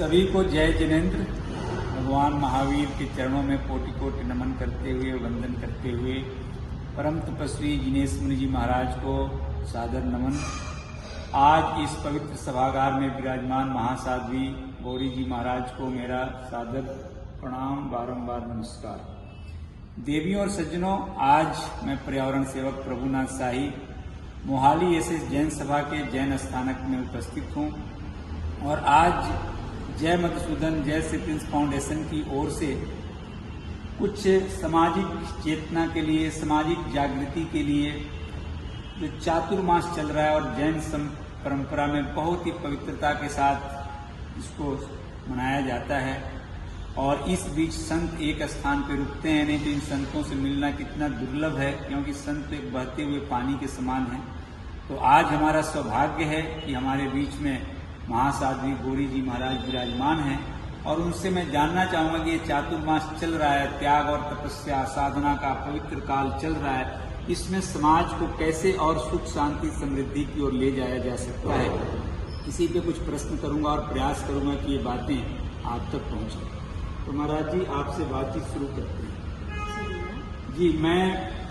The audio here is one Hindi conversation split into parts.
सभी को जय जिनेन्द्र। भगवान महावीर के चरणों में कोटि कोटि नमन करते हुए, वंदन करते हुए परम तपस्वी जिनेश मुनि जी महाराज को सादर नमन। आज इस पवित्र सभागार में विराजमान महासाध्वी गौरी जी महाराज को मेरा सादर प्रणाम, बारंबार नमस्कार। देवियों और सज्जनों, आज मैं पर्यावरण सेवक प्रभुनाथ शाही मोहाली एसएस जैन सभा के जैन स्थानक में उपस्थित हूँ और आज जय मधुसूदन जय श्री प्रिंस फाउंडेशन की ओर से कुछ सामाजिक चेतना के लिए, सामाजिक जागृति के लिए जो चातुर्मास चल रहा है और जैन परंपरा में बहुत ही पवित्रता के साथ इसको मनाया जाता है। और इस बीच संत एक स्थान पर रुकते हैं, नहीं तो इन संतों से मिलना कितना दुर्लभ है, क्योंकि संत एक बहते हुए पानी के समान है। तो आज हमारा सौभाग्य है कि हमारे बीच में महासाध्वी गौरी जी महाराज विराजमान हैं और उनसे मैं जानना चाहूँगा कि ये चातुर्मास चल रहा है, त्याग और तपस्या साधना का पवित्र काल चल रहा है, इसमें समाज को कैसे और सुख शांति समृद्धि की ओर ले जाया जा सकता है। इसी पे कुछ प्रश्न करूँगा और प्रयास करूँगा कि ये बातें आप तक पहुँचे। तो महाराज जी, आपसे बातचीत शुरू करते हैं। जी, मैं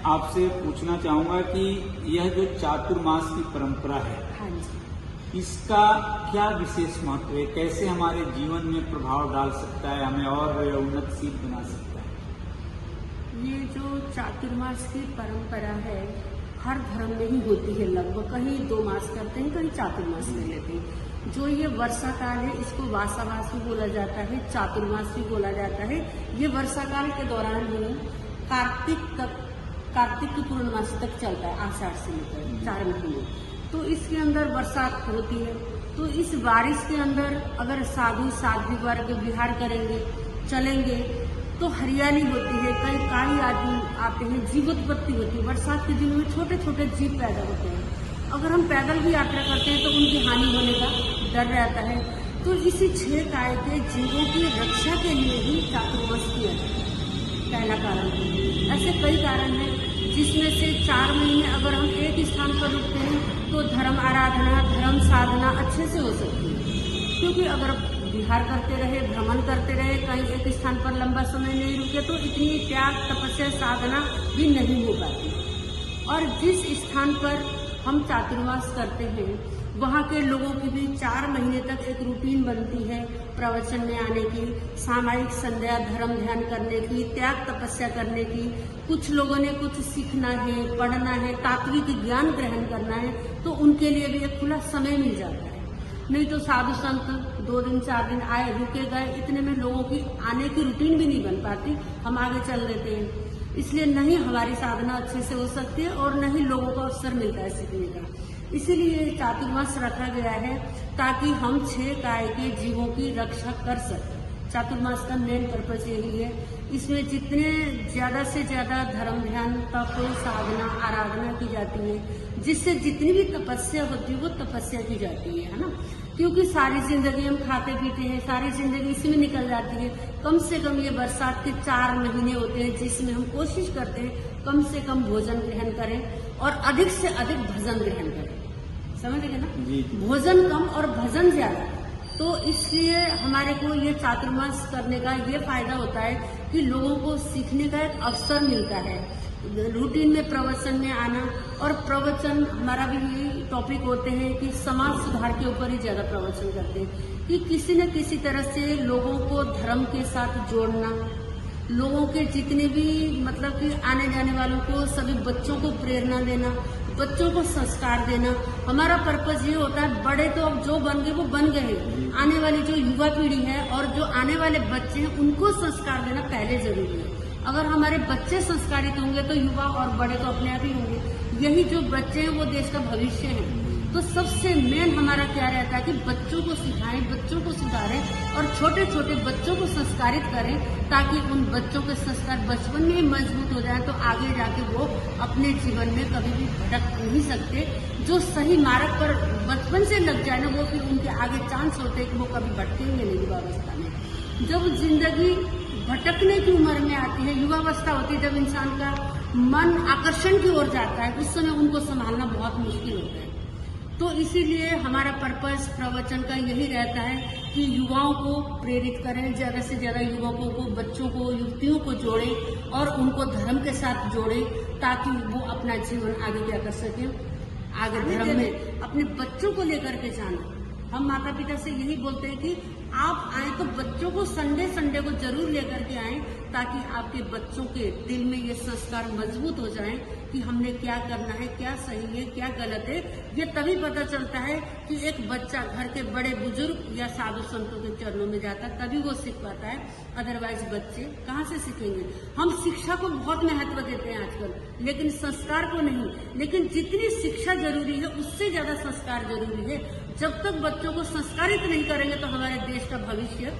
आपसे पूछना चाहूँगा कि यह जो चातुर्मास की परंपरा है, इसका क्या विशेष महत्व है, कैसे हमारे जीवन में प्रभाव डाल सकता है, हमें और उन्नतशील बना सकता है? ये जो चातुर्मास की परंपरा है हर धर्म में ही होती है लगभग। कहीं 2 मास करते हैं, कहीं चातुर्मास कर लेते हैं। जो ये वर्षा काल है इसको वासामास भी बोला जाता है, चातुर्मास भी बोला जाता है। ये वर्षा काल के दौरान ही कार्तिक की पूर्णमासी तक चलता है, आषाढ़ से लेकर 4 महीने। तो इसके अंदर बरसात होती है। तो इस बारिश के अंदर अगर साधु साध्वी वर्ग विहार करेंगे, चलेंगे, तो हरियाली होती है, कई आदमी आते हैं, जीवोत्पत्ति होती है। बरसात के दिनों में छोटे छोटे जीव पैदा होते हैं। अगर हम पैदल भी यात्रा करते हैं तो उनकी हानि होने का डर रहता है। तो इसी 6 काय के जीवों की रक्षा के लिए ही चातुर्मास किया जाता है, पहला कारण है। ऐसे कई कारण हैं, जिसमें से 4 महीने अगर हम एक स्थान पर रुकते हैं तो धर्म आराधना, धर्म साधना अच्छे से हो सकती है। क्योंकि अगर विहार करते रहे, भ्रमण करते रहे, कहीं एक स्थान पर लंबा समय नहीं रुके तो इतनी त्याग तपस्या साधना भी नहीं हो पाती। और जिस स्थान पर हम चातुर्मास करते हैं वहाँ के लोगों की भी 4 महीने तक एक रूटीन बनती है, प्रवचन में आने की, सामायिक संध्या, धर्म ध्यान करने की, त्याग तपस्या करने की। कुछ लोगों ने कुछ सीखना है, पढ़ना है, तात्विक ज्ञान ग्रहण करना है, तो उनके लिए भी एक खुला समय मिल जाता है। नहीं तो साधु संत 2 दिन 4 दिन आए, रुके गए, इतने में लोगों की आने की रूटीन भी नहीं बन पाती, हम आगे चल देते हैं। इसलिए नहीं हमारी साधना अच्छे से हो सकती है और नहीं लोगों को अवसर मिलता है सीखने का। इसीलिए चातुर्मास रखा गया है ताकि हम 6 काय के जीवों की रक्षा कर सकें। चातुर्मास का मेन पर्पज यही है। इसमें जितने ज्यादा से ज्यादा धर्म ध्यान, तप, साधना, आराधना की जाती है, जिससे जितनी भी तपस्या होती है वो तपस्या की जाती है ना। क्योंकि सारी जिंदगी हम खाते पीते हैं, सारी जिंदगी इसी में निकल जाती है। कम से कम ये बरसात के 4 महीने होते हैं जिसमें हम कोशिश करते हैं कम से कम भोजन ग्रहण करें और अधिक से अधिक भजन ग्रहण करें। समझ गए ना? भोजन कम और भजन ज्यादा। तो इसलिए हमारे को ये चातुर्मास करने का ये फायदा होता है कि लोगों को सीखने का एक अवसर मिलता है, रूटीन में प्रवचन में आना। और प्रवचन हमारा भी यही टॉपिक होते हैं कि समाज सुधार के ऊपर ही ज्यादा प्रवचन करते हैं कि किसी न किसी तरह से लोगों को धर्म के साथ जोड़ना, लोगों के जितने भी मतलब कि आने जाने वालों को, सभी बच्चों को प्रेरणा देना, बच्चों को संस्कार देना। हमारा पर्पज ये होता है, बड़े तो अब जो बन गए वो बन गए, आने वाली जो युवा पीढ़ी है और जो आने वाले बच्चे हैं उनको संस्कार देना पहले जरूरी है। अगर हमारे बच्चे संस्कारित होंगे तो युवा और बड़े तो अपने आप ही होंगे। यही जो बच्चे हैं वो देश का भविष्य है। तो सबसे मेन हमारा क्या रहता है कि बच्चों को सिखाएं, बच्चों को सुधारें और छोटे छोटे बच्चों को संस्कारित करें, ताकि उन बच्चों के संस्कार बचपन में ही मजबूत हो जाए तो आगे जाके वो अपने जीवन में कभी भी भटक नहीं सकते। जो सही मार्ग पर बचपन से लग जाए ना, वो फिर उनके आगे चांस होते हैं कि वो कभी भटकेंगे नहीं युवावस्था में। जब जिंदगी भटकने की उम्र में आती है, युवावस्था होती है, जब इंसान का मन आकर्षण की ओर जाता है, उस समय उनको संभालना बहुत मुश्किल होता है। तो इसीलिए हमारा पर्पस प्रवचन का यही रहता है कि युवाओं को प्रेरित करें, ज़्यादा से ज़्यादा युवकों को, बच्चों को, युवतियों को जोड़ें और उनको धर्म के साथ जोड़ें, ताकि वो अपना जीवन आगे क्या कर सकें, आगे धर्म में अपने बच्चों को लेकर के जाना। हम माता पिता से यही बोलते हैं कि आप आए तो बच्चों को संडे को जरूर लेकर के आएं, ताकि आपके बच्चों के दिल में ये संस्कार मजबूत हो जाएं कि हमने क्या करना है, क्या सही है, क्या गलत है। ये तभी पता चलता है कि एक बच्चा घर के बड़े बुजुर्ग या साधु संतों के चरणों में जाता है, तभी वो सीख पाता है। अदरवाइज बच्चे कहाँ से सीखेंगे। हम शिक्षा को बहुत महत्व देते हैं आजकल, लेकिन संस्कार को नहीं। लेकिन जितनी शिक्षा जरूरी है उससे ज्यादा संस्कार जरूरी है। जब तक बच्चों को संस्कारित नहीं करेंगे तो हमारे देश का भविष्य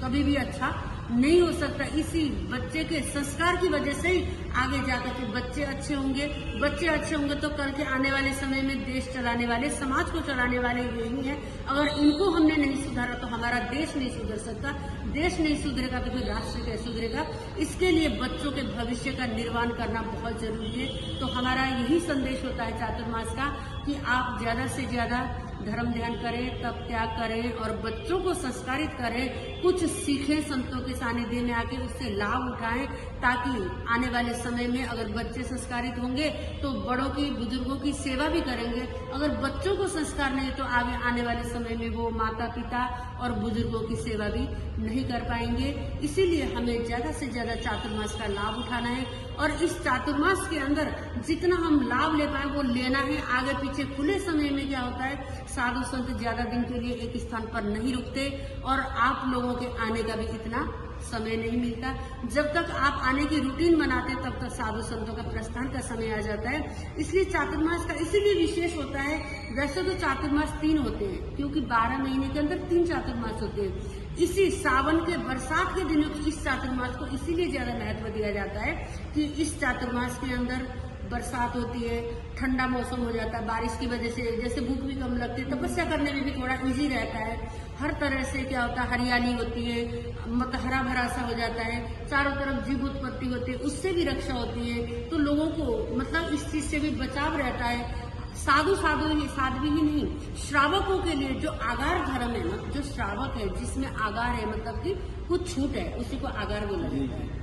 कभी भी अच्छा नहीं हो सकता। इसी बच्चे के संस्कार की वजह से ही आगे जाकर के बच्चे अच्छे होंगे। बच्चे अच्छे होंगे तो कल के आने वाले समय में देश चलाने वाले, समाज को चलाने वाले यही हैं। अगर इनको हमने नहीं सुधारा तो हमारा देश नहीं सुधर सकता। देश नहीं सुधरेगा तो फिर राष्ट्र कैसे सुधरेगा। इसके लिए बच्चों के भविष्य का निर्माण करना बहुत जरूरी है। तो हमारा यही संदेश होता है चातुर्मास का कि आप ज्यादा से ज्यादा धर्म ध्यान करें, तप त्याग करें और बच्चों को संस्कारित करें, कुछ सीखें संतों के सानिध्य में आके, उससे लाभ उठाएं, ताकि आने वाले समय में अगर बच्चे संस्कारित होंगे तो बड़ों की, बुजुर्गों की सेवा भी करेंगे। अगर बच्चों को संस्कार नहीं तो आने वाले समय में वो माता पिता और बुजुर्गों की सेवा भी नहीं कर पाएंगे। इसीलिए हमें ज्यादा से ज्यादा चातुर्मास का लाभ उठाना है और इस चातुर्मास के अंदर जितना हम लाभ ले पाए वो लेना है। आगे पीछे खुले समय में क्या होता है, साधु संत ज्यादा दिन के लिए एक स्थान पर नहीं रुकते और आप लोगों के आने का भी इतना समय नहीं मिलता। जब तक आप आने की रूटीन बनाते तब तक साधु संतों का प्रस्थान का समय आ जाता है। इसलिए चातुर्मास का इसीलिए विशेष होता है। वैसे तो चातुर्मास 3 होते हैं, क्योंकि 12 महीने के अंदर 3 चातुर्मास होते हैं। इसी सावन के, बरसात के दिनों की इस चातुर्मास को इसीलिए ज्यादा महत्व दिया जाता है कि इस चातुर्मास के अंदर बरसात होती है, ठंडा मौसम हो जाता है, बारिश की वजह से जैसे भूख भी कम लगती है, तपस्या करने में भी थोड़ा इजी रहता है। हर तरह से क्या होता है, हरियाली होती है, मतलब हरा भरा सा हो जाता है, चारों तरफ जीव उत्पत्ति होती है, उससे भी रक्षा होती है। तो लोगों को मतलब इस चीज से भी बचाव रहता है। साध्वी ही नहीं, श्रावकों के लिए जो आगार धर्म है ना, जो श्रावक है जिसमें आगार है, मतलब कि कुछ छूट है, उसी को आगार बोला जाता है।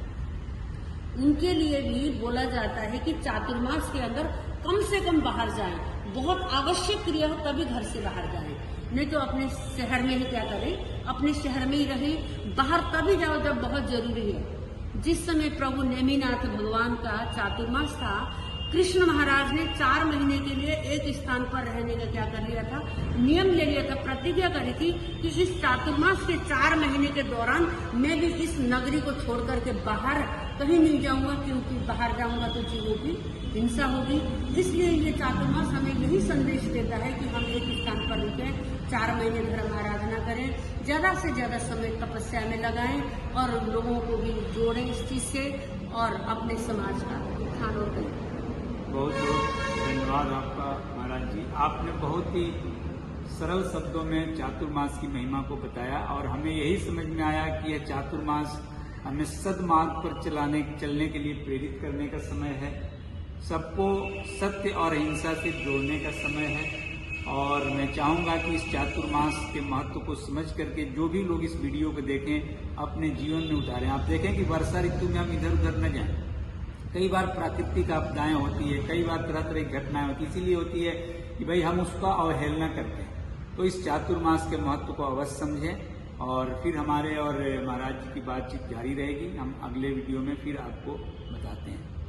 उनके लिए भी बोला जाता है कि चातुर्मास के अंदर कम से कम बाहर जाएं। बहुत आवश्यक क्रिया हो तभी घर से बाहर जाएं, नहीं तो अपने शहर में ही क्या करें, अपने शहर में ही रहें। बाहर तभी जाओ जब बहुत जरूरी है। जिस समय प्रभु नेमिनाथ भगवान का चातुर्मास था, कृष्ण महाराज ने 4 महीने के लिए एक स्थान पर रहने का क्या कर लिया था, नियम ले लिया था, प्रतिज्ञा करी थी कि इस चातुर्मास के 4 महीने के दौरान मैं भी इस नगरी को छोड़ करके बाहर कहीं नहीं जाऊंगा, क्योंकि बाहर जाऊंगा तो जीवों की हिंसा होगी। इसलिए ये चातुर्मास हमें यही संदेश देता है कि हम एक स्थान पर रुके, 4 महीने धर्म आराधना करें, ज्यादा से ज्यादा समय तपस्या में लगाएं और लोगों को भी जोड़ें इस चीज से और अपने समाज का उत्थान करें। बहुत बहुत धन्यवाद आपका महाराज जी। आपने बहुत ही सरल शब्दों में चातुर्मास की महिमा को बताया और हमें यही समझ में आया कि यह चातुर्मास हमें सद्मार्ग पर चलने के लिए प्रेरित करने का समय है। सबको सत्य और अहिंसा से जोड़ने का समय है। और मैं चाहूंगा कि इस चातुर्मास के महत्व को समझ करके जो भी लोग इस वीडियो को देखें अपने जीवन में उतारें। आप देखें कि वर्षा ऋतु में हम इधर उधर न जाएं। कई बार प्राकृतिक आपदाएं होती है, कई बार तरह तरह की घटनाएं होती है, इसीलिए होती है कि भाई हम उसका अवहेलना करते हैं। तो इस चातुर्मास के महत्व को अवश्य समझें और फिर हमारे और महाराज जी की बातचीत जारी रहेगी। हम अगले वीडियो में फिर आपको बताते हैं।